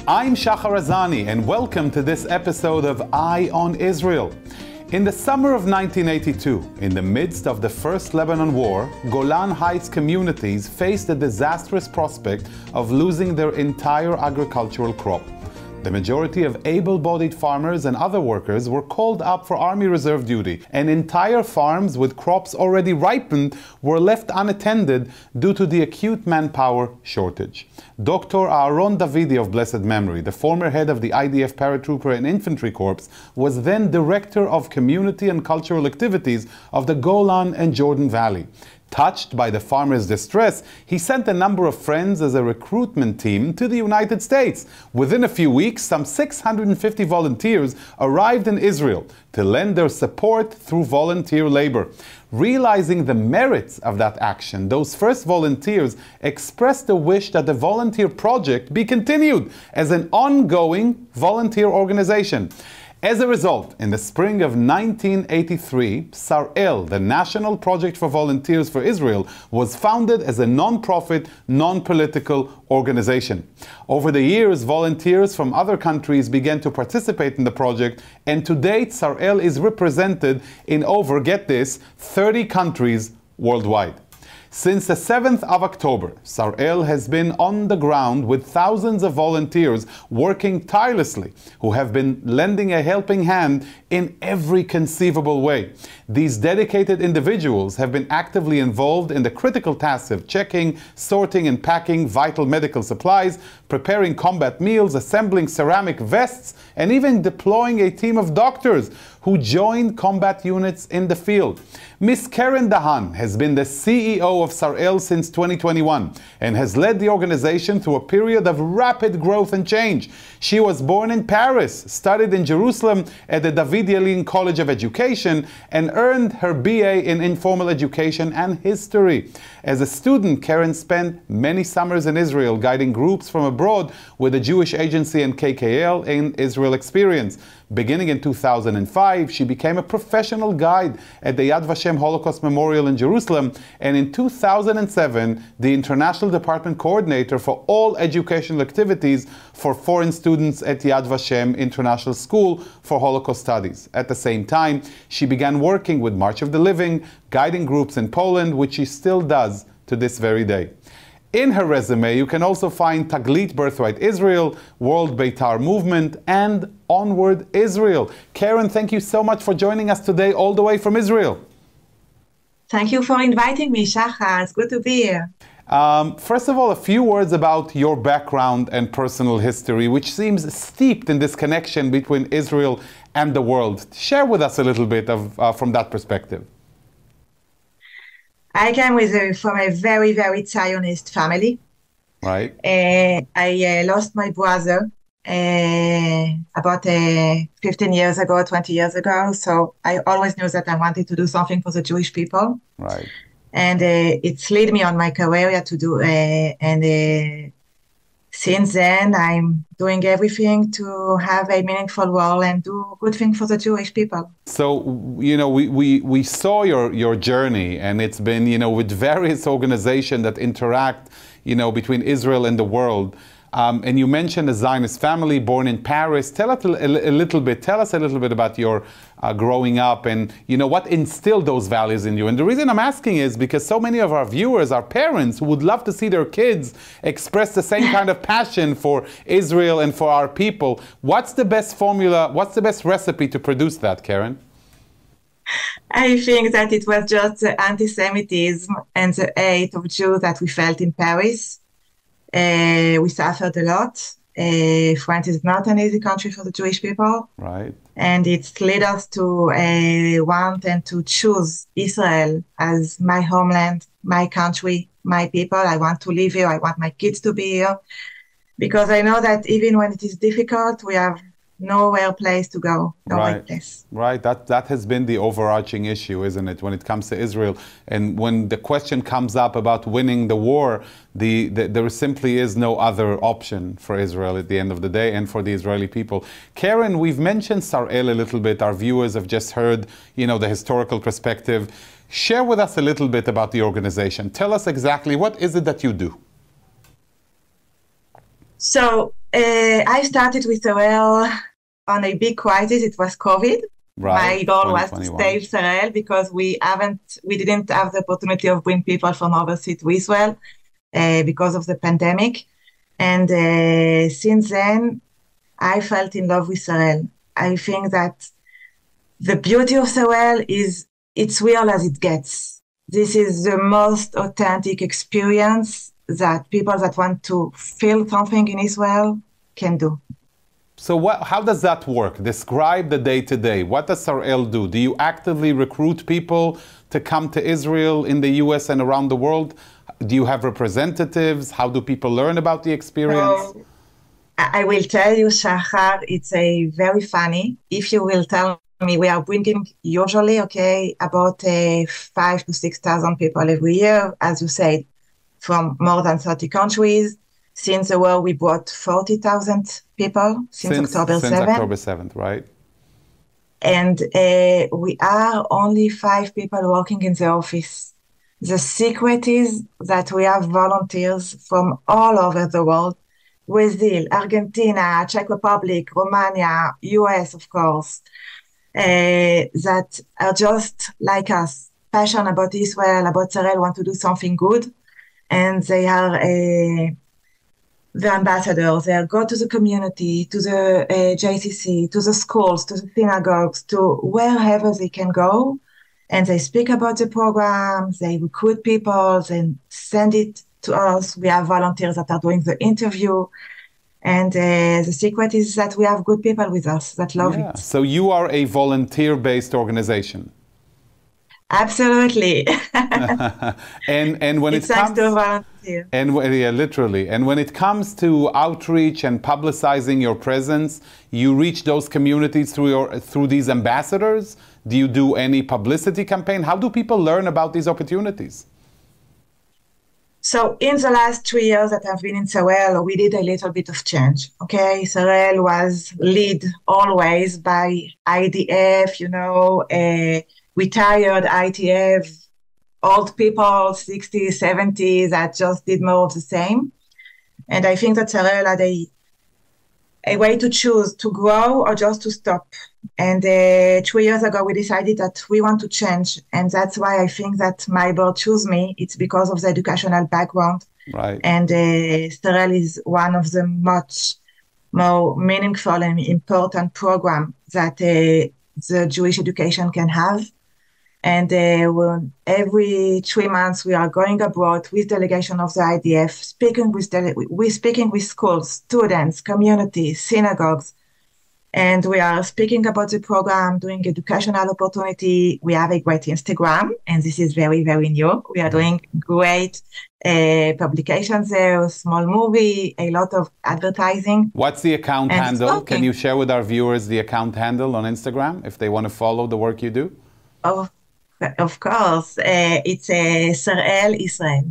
I'm Shahar Azani, and welcome to this episode of Eye on Israel. In the summer of 1982, in the midst of the First Lebanon War, Golan Heights communities faced the disastrous prospect of losing their entire agricultural crop. The majority of able-bodied farmers and other workers were called up for Army Reserve duty, and entire farms with crops already ripened were left unattended due to the acute manpower shortage. Dr. Aaron Davidi of blessed memory, the former head of the IDF Paratrooper and Infantry Corps, was then Director of Community and Cultural Activities of the Golan and Jordan Valley. Touched by the farmers' distress, he sent a number of friends as a recruitment team to the United States. Within a few weeks, some 650 volunteers arrived in Israel to lend their support through volunteer labor. Realizing the merits of that action, those first volunteers expressed a wish that the volunteer project be continued as an ongoing volunteer organization. As a result, in the spring of 1983, SarEl, the National Project for Volunteers for Israel, was founded as a non-profit, non-political organization. Over the years, volunteers from other countries began to participate in the project, and to date, SarEl is represented in over, get this, 30 countries worldwide. Since the 7th of October, SarEl has been on the ground with thousands of volunteers working tirelessly, who have been lending a helping hand in every conceivable way. These dedicated individuals have been actively involved in the critical tasks of checking, sorting and packing vital medical supplies, preparing combat meals, assembling ceramic vests, and even deploying a team of doctors who joined combat units in the field. Ms. Keren Dahan has been the CEO of SarEl since 2021 and has led the organization through a period of rapid growth and change. She was born in Paris, studied in Jerusalem at the David Yalin College of Education, and earned her BA in Informal Education and History. As a student, Keren spent many summers in Israel guiding groups from abroad with the Jewish Agency and KKL in Israel Experience. Beginning in 2005, she became a professional guide at the Yad Vashem Holocaust Memorial in Jerusalem, and in 2007, the International Department Coordinator for all educational activities for foreign students at Yad Vashem International School for Holocaust Studies. At the same time, she began working with March of the Living, guiding groups in Poland, which she still does to this very day. In her resume, you can also find Taglit Birthright Israel, World Beitar Movement, and Onward Israel. Keren, thank you so much for joining us today all the way from Israel. Thank you for inviting me, Shahar. It's good to be here. First of all, a few words about your background and personal history, which seems steeped in this connection between Israel and the world. Share with us a little bit from that perspective. I came from a very, very Zionist family. Right. I lost my brother about 15 years ago, 20 years ago. So I always knew that I wanted to do something for the Jewish people. Right. And it's led me on my career to do, since then, I'm doing everything to have a meaningful role and do good things for the Jewish people. So, you know, we saw your journey, and it's been, you know, with various organizations that interact, you know, between Israel and the world. And you mentioned a Zionist family born in Paris. Tell us a little bit about your growing up and, you know, what instilled those values in you. And the reason I'm asking is because so many of our viewers are parents who would love to see their kids express the same kind of passion for Israel and for our people. What's the best formula? What's the best recipe to produce that, Keren? I think that it was just the anti-Semitism and the hate of Jews that we felt in Paris. We suffered a lot. France is not an easy country for the Jewish people. Right. And it's led us to want and to choose Israel as my homeland, my country, my people. I want to live here. I want my kids to be here. Because I know that even when it is difficult, we have nowhere place to go, no right place. Right, that has been the overarching issue, isn't it, when it comes to Israel? And when the question comes up about winning the war, there simply is no other option for Israel at the end of the day and for the Israeli people. Keren, we've mentioned SarEl a little bit. Our viewers have just heard, you know, the historical perspective. Share with us a little bit about the organization. Tell us exactly what is it that you do? So I started with SarEl on a big crisis. It was COVID. Right, My goal was to 2021. save SarEl because we didn't have the opportunity of bring people from overseas to Israel because of the pandemic. And since then, I felt in love with SarEl. I think that the beauty of SarEl is it's real as it gets. This is the most authentic experience that people that want to feel something in Israel can do. So how does that work? Describe the day-to-day. What does SarEl do? Do you actively recruit people to come to Israel in the US and around the world? Do you have representatives? How do people learn about the experience? So I will tell you, Shahar, it's a very funny. If you will tell me, we are bringing usually, about 5,000 to 6,000 people every year, as you said, from more than 30 countries. Since the war, we brought 40,000 people since October 7th. Since October 7th, right? And we are only 5 people working in the office. The secret is that we have volunteers from all over the world: Brazil, Argentina, Czech Republic, Romania, US, of course, that are just like us, passionate about Israel, about SarEl, want to do something good. And they are the ambassadors. They go to the community, to the JCC, to the schools, to the synagogues, to wherever they can go. And they speak about the program, they recruit people, and send it to us. We have volunteers that are doing the interview. And the secret is that we have good people with us that love it. So you are a volunteer-based organization. Absolutely. and when it's it comes to volunteer. And literally, and when it comes to outreach and publicizing your presence, you reach those communities through these ambassadors. Do you do any publicity campaign? How do people learn about these opportunities? So in the last 3 years that I've been in SarEl, we did a little bit of change. SarEl was led always by IDF, retired ITF, old people, 60s, 70s, that just did more of the same. And I think that SarEl had a way to choose to grow or just to stop. And 3 years ago, we decided that we want to change. And that's why I think that my board chose me. It's because of the educational background. Right. And SarEl is one of the much more meaningful and important programs that the Jewish education can have. And every 3 months, we are going abroad with delegation of the IDF, we're speaking with schools, students, communities, synagogues, and we are speaking about the program, doing educational opportunity. We have a great Instagram, and this is very, very new. We are doing great publications there, a small movie, a lot of advertising. What's the account handle? Can you share with our viewers the account handle on Instagram if they want to follow the work you do? Oh, of course. It's SarEl Israel.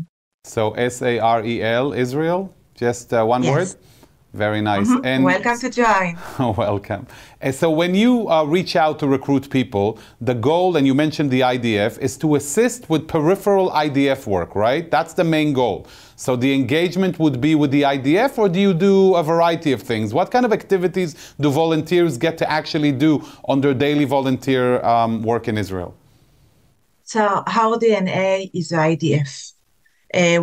So SarEl Israel, just one word? Very nice. Mm-hmm. And welcome to join. Welcome. And so when you reach out to recruit people, the goal, and you mentioned the IDF, is to assist with peripheral IDF work, right? That's the main goal. So the engagement would be with the IDF, or do you do a variety of things? What kind of activities do volunteers get to actually do on their daily volunteer work in Israel? So our DNA is the IDF.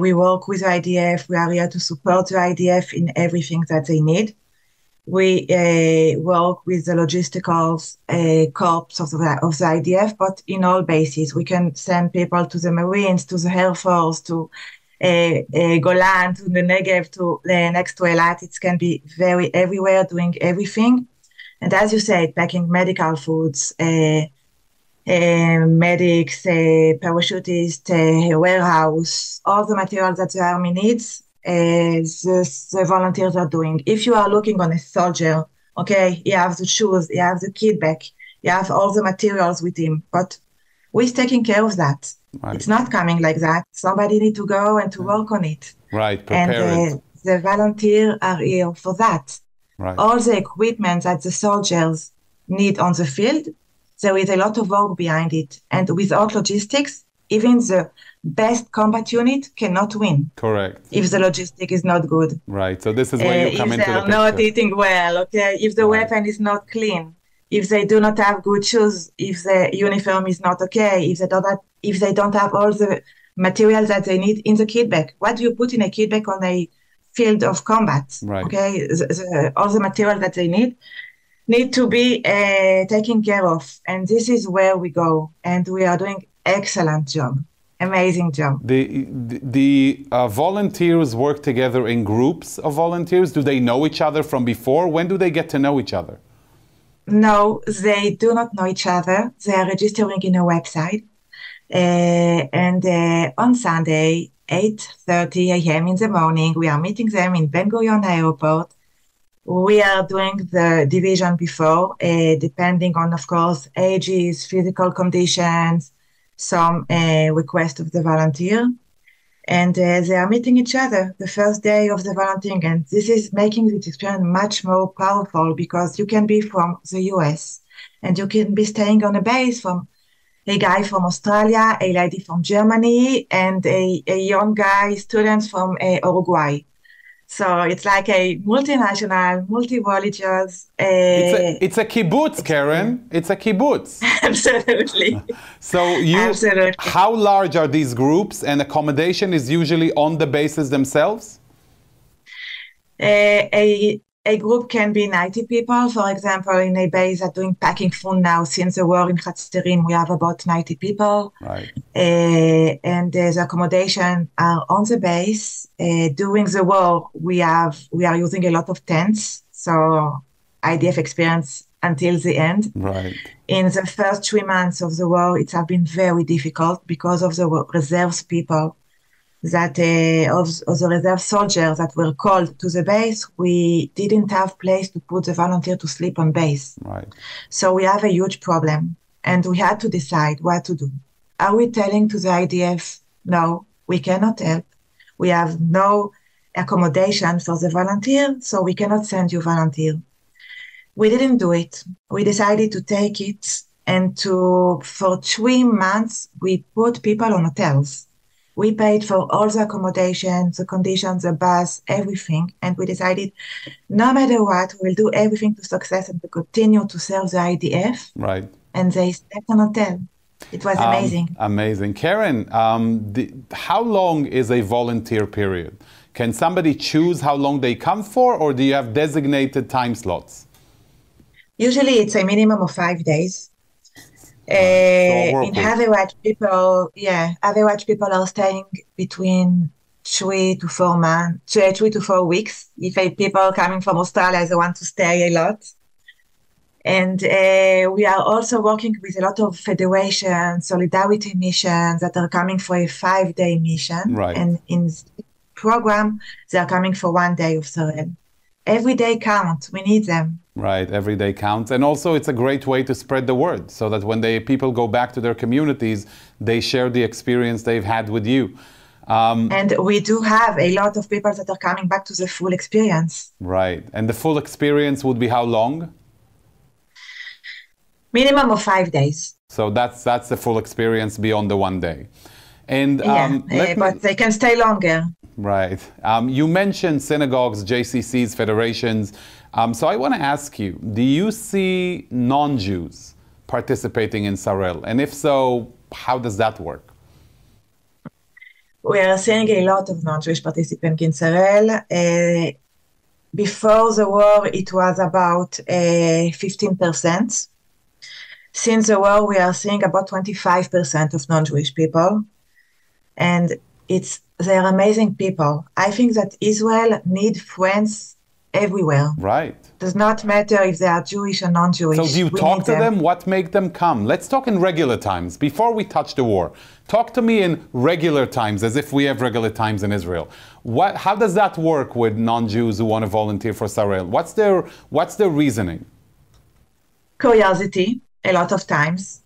We work with IDF. We are here to support the IDF in everything that they need. We work with the logistical corps of the IDF, but in all bases. We can send people to the Marines, to the Air Force, to Golan, to the Negev, to next to Eilat. It can be very everywhere, doing everything. And as you said, packing medical foods, medics, parachutists, warehouse, all the materials that the army needs, the volunteers are doing. If you are looking on a soldier, you have the shoes, you have the kit bag, you have all the materials with him, but we're taking care of that. Right. It's not coming like that. Somebody need to go and to work on it. Right, prepare it. The volunteers are here for that. Right. All the equipment that the soldiers need on the field, there is a lot of work behind it. And without logistics, even the best combat unit cannot win. Correct. If the logistic is not good. Right. So this is where you come if into they the are picture. not eating well, okay? If the Right. weapon is not clean, if they do not have good shoes, if the uniform is not okay, if they don't have all the materials that they need in the kit bag. What do you put in a kit bag on a field of combat? Right. Okay, all the material that they need to be taken care of, and this is where we go, and we are doing excellent job, amazing job. The volunteers work together in groups of volunteers. Do they know each other from before? When do they get to know each other? No, they do not know each other. They are registering in a website. And on Sunday, 8:30 a.m. in the morning, we are meeting them in Ben Gurion Airport. We are doing the division before, depending on, of course, ages, physical conditions, some request of the volunteer. And they are meeting each other the first day of the volunteering. And this is making this experience much more powerful because you can be from the US and you can be staying on a base from a guy from Australia, a lady from Germany, and a young guy, students from Uruguay. So it's like a multinational, multi-religious. It's a kibbutz, Keren. It's a kibbutz. Absolutely. So Absolutely. How large are these groups? And accommodation is usually on the bases themselves? A group can be 90 people. For example, in a base are doing packing food now. Since the war in Hatzerim, we have about 90 people. Right. And the accommodation are on the base. During the war, we are using a lot of tents. So IDF experience until the end. Right. In the first 3 months of the war, it has been very difficult because of the reserves people. That of the reserve soldiers that were called to the base, we didn't have place to put the volunteer to sleep on base. Right. So we have a huge problem, and we had to decide what to do. Are we telling to the IDF, no, we cannot help. We have no accommodation for the volunteer, so we cannot send you volunteer. We didn't do it. We decided to take it, and for 3 months, we put people on hotels. We paid for all the accommodation, the conditions, the bus, everything. And we decided, no matter what, we'll do everything to success and to continue to serve the IDF. Right. And they slept on hotel. It was amazing. Amazing. Keren, how long is a volunteer period? Can somebody choose how long they come for, or do you have designated time slots? Usually it's a minimum of 5 days. In average, people are staying between 3 to 4 weeks. If people coming from Australia, they want to stay a lot. And we are also working with a lot of federations, solidarity missions that are coming for a 5-day mission. Right. And in this program, they are coming for 1 day of SarEl. Every day counts. We need them. Right, every day counts. And also it's a great way to spread the word so that when people go back to their communities, they share the experience they've had with you. And we do have a lot of people that are coming back to the full experience. Right. And the full experience would be how long? Minimum of 5 days. So that's the full experience beyond the 1 day. And but they can stay longer. Right. You mentioned synagogues, JCCs, federations. So I want to ask you, do you see non-Jews participating in SarEl? And if so, how does that work? We are seeing a lot of non-Jewish participants in SarEl. Before the war, it was about 15%. Since the war, we are seeing about 25% of non-Jewish people. And they're amazing people. I think that Israel needs friends everywhere. Right. Does not matter if they are Jewish or non-Jewish. So do you talk to them? What make them come? Let's talk in regular times, before we touch the war. Talk to me in regular times, as if we have regular times in Israel. How does that work with non-Jews who want to volunteer for SarEl? What's their reasoning? Curiosity, a lot of times.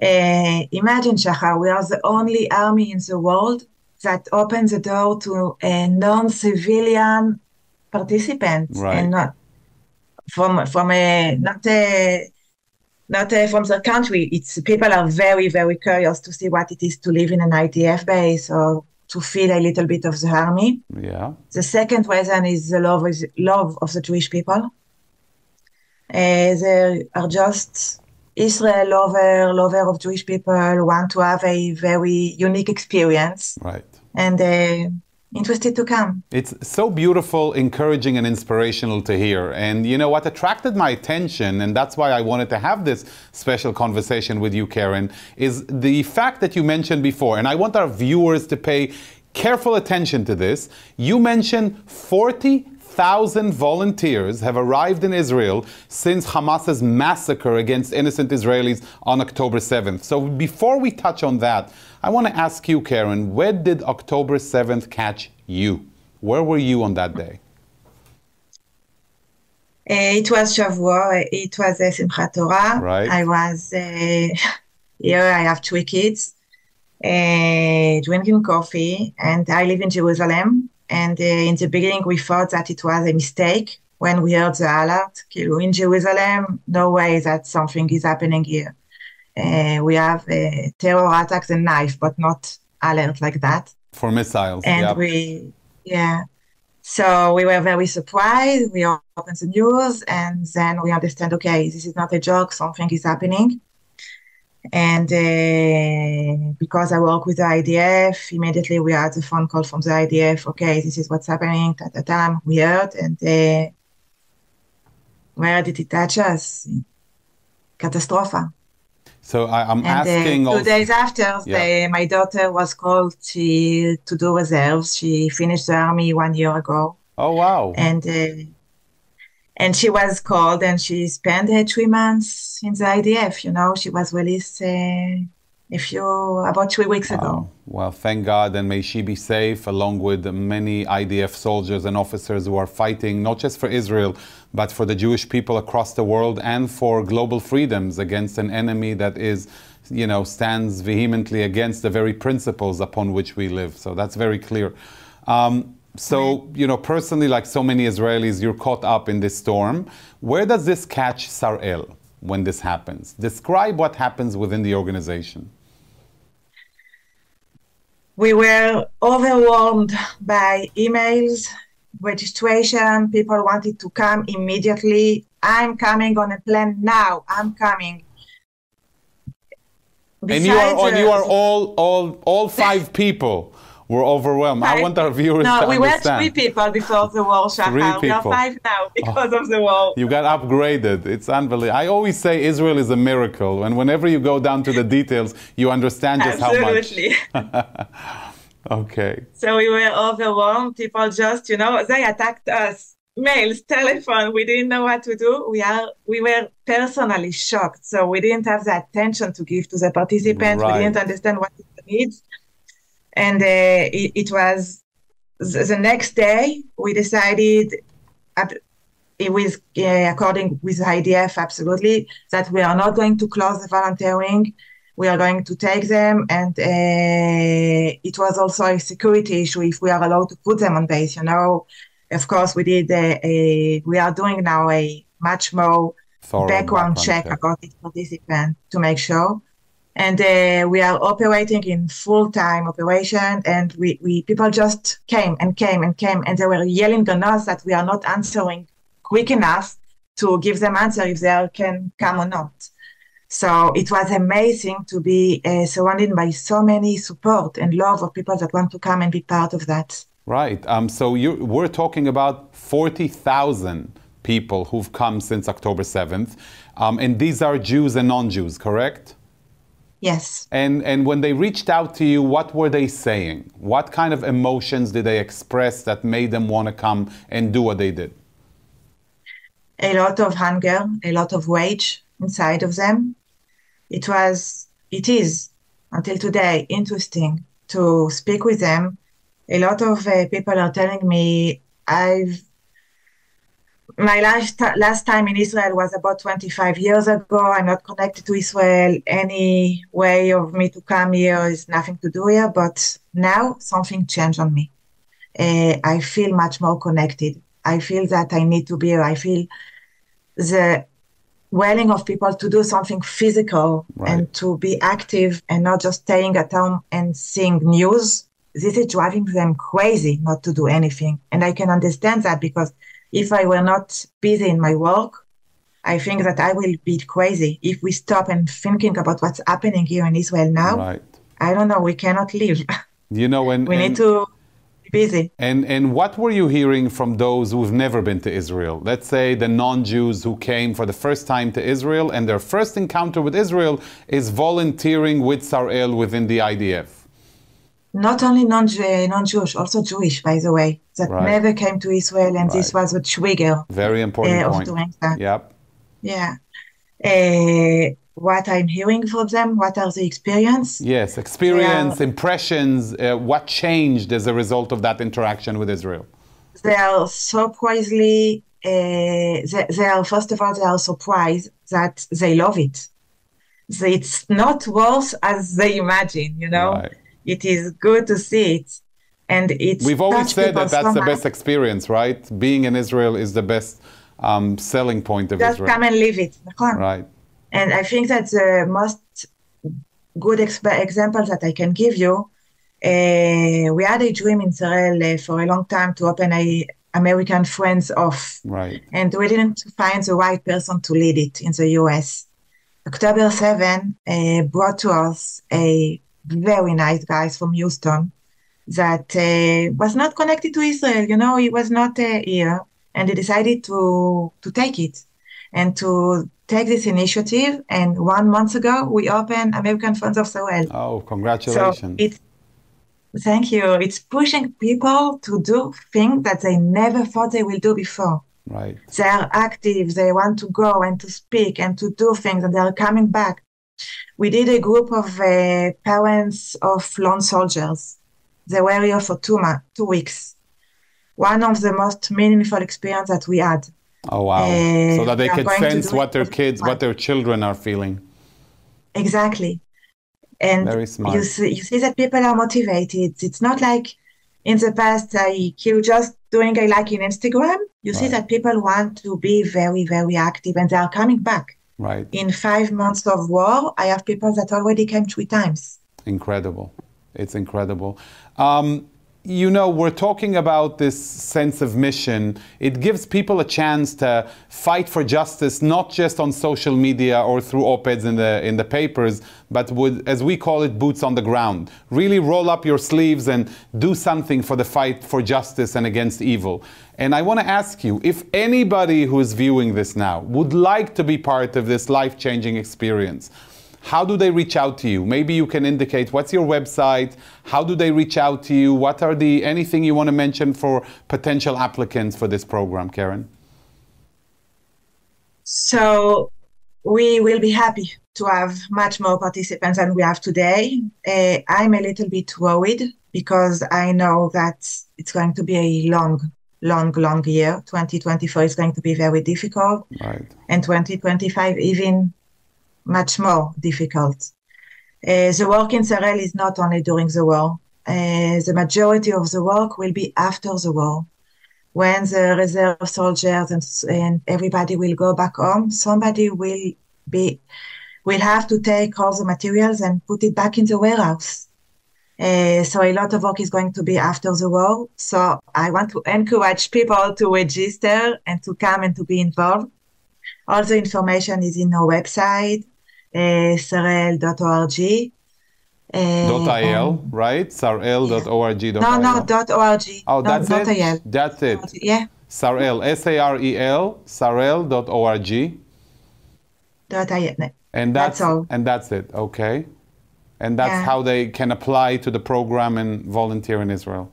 Imagine, Shahar, we are the only army in the world that opens the door to a non-civilian participants, right. And not from a not from the country. It's people are very, very curious to see what it is to live in an IDF base or to feel a little bit of the army. Yeah. The second reason is the love of the Jewish people. They are just Israel lover of Jewish people, want to have a very unique experience. Right. And interested to come. It's so beautiful, encouraging, and inspirational to hear. And you know what attracted my attention, and that's why I wanted to have this special conversation with you, Keren, is the fact that you mentioned before, and I want our viewers to pay careful attention to this. You mentioned 40,000 volunteers have arrived in Israel since Hamas's massacre against innocent Israelis on October 7th. So before we touch on that, I want to ask you, Keren, where did October 7th catch you? Where were you on that day? It was Shavua. It was Simchat Torah. Right. I was here. I have 3 kids, drinking coffee, and I live in Jerusalem. And in the beginning, we thought that it was a mistake when we heard the alert. In Jerusalem, no way that something is happening here. We have terror attacks and knife, but not alert like that. For missiles. And so we were very surprised. We opened the news and then we understand, okay, this is not a joke, something is happening. And because I work with the IDF, immediately we had a phone call from the IDF, okay, this is what's happening, we heard, and where did it touch us? Catastrophe. So I'm asking... 2 days after, my daughter was called to do reserves. She finished the army 1 year ago. Oh, wow. And she was called and she spent 3 months in the IDF. You know, she was released about 3 weeks ago. Well, thank God, and may she be safe, along with many IDF soldiers and officers who are fighting not just for Israel, but for the Jewish people across the world and for global freedoms against an enemy that is, you know, stands vehemently against the very principles upon which we live. So that's very clear. So, you know, personally, like so many Israelis, you're caught up in this storm. Where does this catch Sar-El when this happens? Describe what happens within the organization. We were overwhelmed by emails, registration. People wanted to come immediately. I'm coming on a plane now. I'm coming. Besides, and you are all 5 people were overwhelmed. I want our viewers to understand. No, we were 3 people before the war, Shahar. We are 5 now because of the war. You got upgraded. It's unbelievable. I always say Israel is a miracle, and whenever you go down to the details, you understand just how much. Absolutely. Okay. So we were overwhelmed. People just, you know, they attacked us. Mails, telephone. We didn't know what to do. We were personally shocked. So we didn't have the attention to give to the participants. Right. We didn't understand what it needs. And it was the next day, we decided, it was according with the IDF, absolutely, that we are not going to close the volunteering. We are going to take them. And it was also a security issue if we are allowed to put them on base. You know, of course, we are doing now a much more thorough background check about each participant to make sure. And we are operating in full-time operation, and people just came, and they were yelling on us that we are not answering quick enough to give them answer if they can come or not. So it was amazing to be surrounded by so many support and love of people that want to come and be part of that. Right. So we're talking about 40,000 people who've come since October 7th, and these are Jews and non-Jews, correct? Yes. And when they reached out to you, what were they saying? What kind of emotions did they express that made them want to come and do what they did? A lot of hunger, a lot of rage inside of them. It is, until today, interesting to speak with them. A lot of people are telling me, my last time in Israel was about 25 years ago. I'm not connected to Israel. Any way of me to come here is nothing to do here. But now something changed on me. I feel much more connected. I feel that I need to be here. I feel the willing of people to do something physical and to be active and not just staying at home and seeing news. This is driving them crazy not to do anything. And I can understand that, because if I were not busy in my work, I think that I will be crazy. If we stop and thinking about what's happening here in Israel now, I don't know, we cannot live. You know, we need to be busy. And what were you hearing from those who've never been to Israel? Let's say the non-Jews who came for the first time to Israel, and their first encounter with Israel is volunteering with SarEl within the IDF. Not only non-Jewish, also Jewish, by the way, that never came to Israel, and this was a trigger. Very important point. Of doing that. Yep. Yeah. What I'm hearing from them, what are the experience? Yes, experience, impressions, what changed as a result of that interaction with Israel? They are surprisingly, first of all, they are surprised that they love it. It's not worse as they imagine, you know? Right. It is good to see it. And we've always said that that's the best experience, right? Being in Israel is the best selling point of Israel. Just come and live it. Right. And I think that's the most good example that I can give you. We had a dream in SarEl for a long time to open a American Friends Off. Right. And we didn't find the right person to lead it in the US. October 7 brought to us a very nice guy from Houston that was not connected to Israel. You know, he was not here. And he decided to take it and to take this initiative. And 1 month ago, we opened American Friends of SarEl. Oh, congratulations. So thank you. It's pushing people to do things that they never thought they will do before. Right. They are active. They want to go and to speak and to do things, and they are coming back. We did a group of parents of lone soldiers. They were here for 2 weeks. One of the most meaningful experience that we had. Oh, wow. So that they could sense what their kids, what their children are feeling. Exactly. And very smart. You see that people are motivated. It's not like in the past, you just doing a like in Instagram. You see that people want to be very, very active, and they are coming back. Right. In 5 months of war, I have people that already came 3 times. Incredible. It's incredible. You know, we're talking about this sense of mission. It gives people a chance to fight for justice, not just on social media or through op-eds in the papers, but with, as we call it, boots on the ground. Really roll up your sleeves and do something for the fight for justice and against evil. And I want to ask you, if anybody who is viewing this now would like to be part of this life-changing experience, how do they reach out to you? Maybe you can indicate what's your website, how do they reach out to you, what are anything you want to mention for potential applicants for this program, Keren? So we will be happy to have much more participants than we have today. I'm a little bit worried because I know that it's going to be a long year. 2024 is going to be very difficult. Right. And 2025 even much more difficult. The work in SarEl is not only during the war. The majority of the work will be after the war. When the reserve soldiers and everybody will go back home, somebody will have to take all the materials and put it back in the warehouse. So a lot of work is going to be after the war. So I want to encourage people to register and to come and to be involved. All the information is in our website, SarEl.org. .il, right? SarEl.org. No, .org. Oh, that's no, it? .il. That's it. Yeah. SarEl, SarEl, SarEl.org. .il. And that's all. And that's it, okay. And that's how they can apply to the program and volunteer in Israel.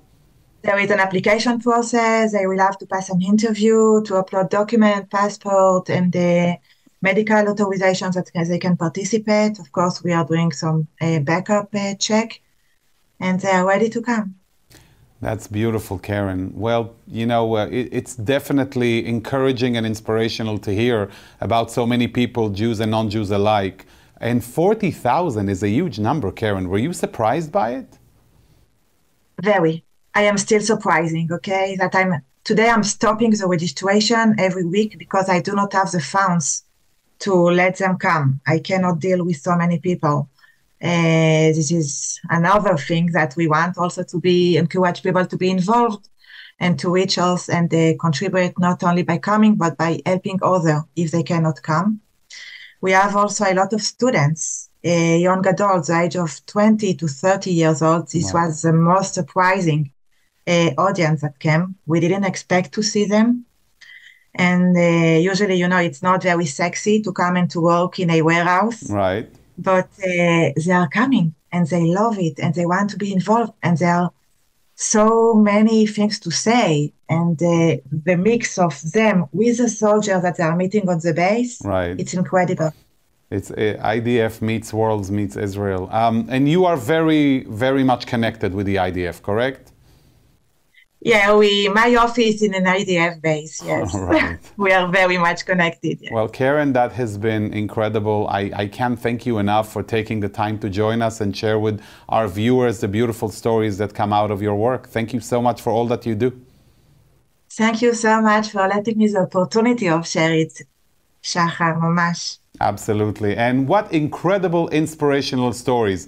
There is an application process. They will have to pass an interview, to upload document, passport, and the medical authorizations that they can participate. Of course, we are doing some backup check, and they are ready to come. That's beautiful, Keren. Well, you know, it's definitely encouraging and inspirational to hear about so many people, Jews and non-Jews alike. And 40,000 is a huge number, Keren. Were you surprised by it? Very. I am still surprising, okay? Today I'm stopping the registration every week because I do not have the funds to let them come. I cannot deal with so many people. This is another thing that we want also to be encourage people to be involved and to reach us and contribute not only by coming, but by helping others if they cannot come. We have also a lot of students, young adults, the age of 20 to 30 years old. This was the most surprising audience that came. We didn't expect to see them. And usually, you know, it's not very sexy to come and to work in a warehouse. Right. But they are coming and they love it and they want to be involved. And there are so many things to say. And the mix of them with the soldiers that they are meeting on the base, right. It's incredible. It's IDF meets Worlds meets Israel. And you are very, very much connected with the IDF, correct? Yeah, my office in an IDF base, yes. Right. We are very much connected. Yes. Well, Keren, that has been incredible. I can't thank you enough for taking the time to join us and share with our viewers the beautiful stories that come out of your work. Thank you so much for all that you do. Thank you so much for letting me the opportunity of share it, Shahar, mamash. Absolutely. And what incredible inspirational stories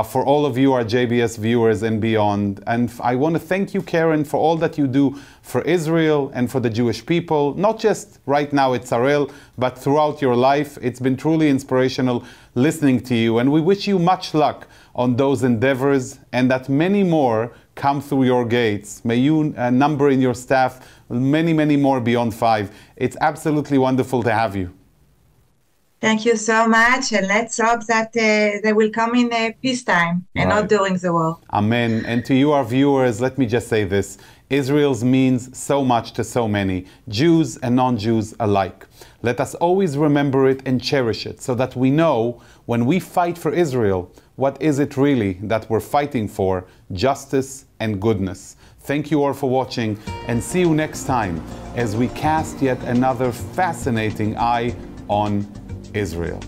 for all of you, our JBS viewers and beyond. And I want to thank you, Keren, for all that you do for Israel and for the Jewish people, not just right now at SarEl, but throughout your life. It's been truly inspirational listening to you. And we wish you much luck on those endeavors and that many more come through your gates. May you number in your staff many, many more beyond 5. It's absolutely wonderful to have you. Thank you so much, and let's hope that they will come in peacetime and not during the war. Amen. And to you, our viewers, let me just say this. Israel means so much to so many, Jews and non-Jews alike. Let us always remember it and cherish it so that we know when we fight for Israel, what is it really that we're fighting for? Justice and goodness. Thank you all for watching, and see you next time as we cast yet another fascinating eye on Israel.